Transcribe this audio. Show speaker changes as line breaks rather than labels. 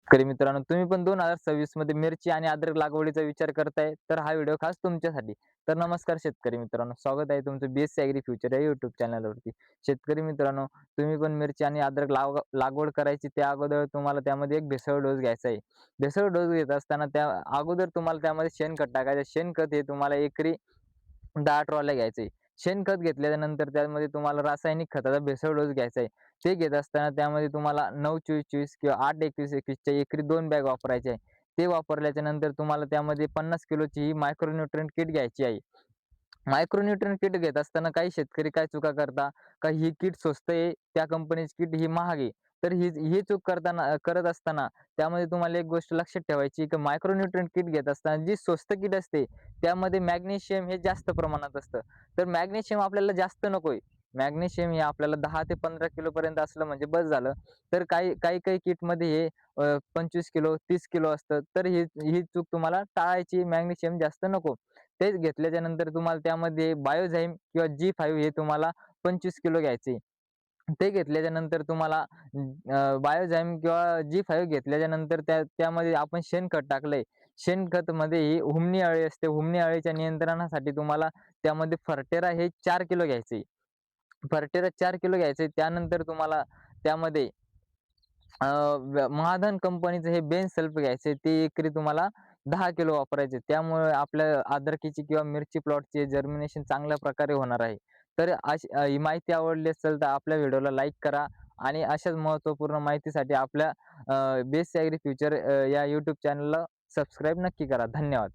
शेतकरी मित्रांनो, तुम्ही पण 2026 मध्ये मिरची आणि अद्रक लागवडीचा विचार करताय, तर हा व्हिडिओ खास तुमच्यासाठी. तर नमस्कार शेतकरी मित्रांनो, स्वागत आहे तुमचं BSc ॲग्री फ्युचर या YouTube चॅनलवरती. शेतकरी मित्रांनो, तुम्ही पण मिरची आणि अद्रक लागवड करायची त्या अगोदर तुम्हाला त्यामध्ये एक भेसळ डोस घ्यायचा आहे. भेसळ डोस घेत असताना त्या अगोदर तुम्हाला त्यामध्ये शेणखत टाकायचं. शेणखत हे तुम्हाला एकरी 10 ट्रॉल्या घ्यायचे. शेणखत घेतल्याच्या नंतर त्यामध्ये तुम्हाला रासायनिक खताचा भेसळ डोस घ्यायचा आहे. ते घेत असताना त्यामध्ये तुम्हाला 9-24-24 किंवा 8-21-21 च्या एकरी 2 बॅग वापरायच्या आहे. ते वापरल्याच्या नंतर तुम्हाला त्यामध्ये 50 किलोची ही मायक्रोन्यूट्रिएंट किट घ्यायची आहे. मायक्रोन्यूट्रिएंट किट घेत असताना काही शेतकरी काय चुका करता, का ही किट स्वस्त आहे, त्या कंपनीची किट ही महाग आहे. तर ही चूक करत असताना त्यामध्ये तुम्हाला एक गोष्ट लक्षात ठेवायची, की मायक्रोन्यूट्रिएंट किट घेत असताना जी स्वस्त किट असते, त्यामध्ये मॅग्नेशियम हे जास्त प्रमाणात असतं. तर मॅग्नेशियम आपल्याला जास्त नकोय. मॅग्नेशियम हे आपल्याला 10 ते 15 किलोपर्यंत असलं म्हणजे बस झालं. तर काही किटमध्ये हे 25 किलो, 30 किलो असतं. तर ही ही चूक तुम्हाला टाळायची. मॅग्नेशियम जास्त नको. तेच घेतल्याच्या नंतर तुम्हाला त्यामध्ये बायोझाईम किंवा G5 हे तुम्हाला 25 किलो घ्यायचे. ते घेतल्याच्या नंतर तुम्हाला बायोझाईम किंवा G5 घेतल्याच्या नंतर त्यामध्ये आपण शेणखत टाकलंय. शेणखतमध्ये ही हुमणी अळी असते. हुमणी अळीच्या नियंत्रणासाठी तुम्हाला त्यामध्ये फर्टेरा हे 4 किलो घ्यायचे. फर्टेरा 4 किलो घ्यायचे. त्यानंतर तुम्हाला त्यामध्ये महाधन कंपनीचं हे बेन सल्फ घ्यायचे. ते एकरी तुम्हाला 10 किलो वापरायचे. त्यामुळे आपल्या अद्रकीची किंवा मिरची प्लॉटची जर्मिनेशन चांगल्या प्रकारे होणार आहे. तर ही माहिती आवडली असेल तर आपल्या व्हिडिओला लाईक करा आणि अशाच महत्त्वपूर्ण माहितीसाठी आपल्या बेस ॲग्री फ्युचर या YouTube चॅनलला सबस्क्राईब नक्की करा. धन्यवाद.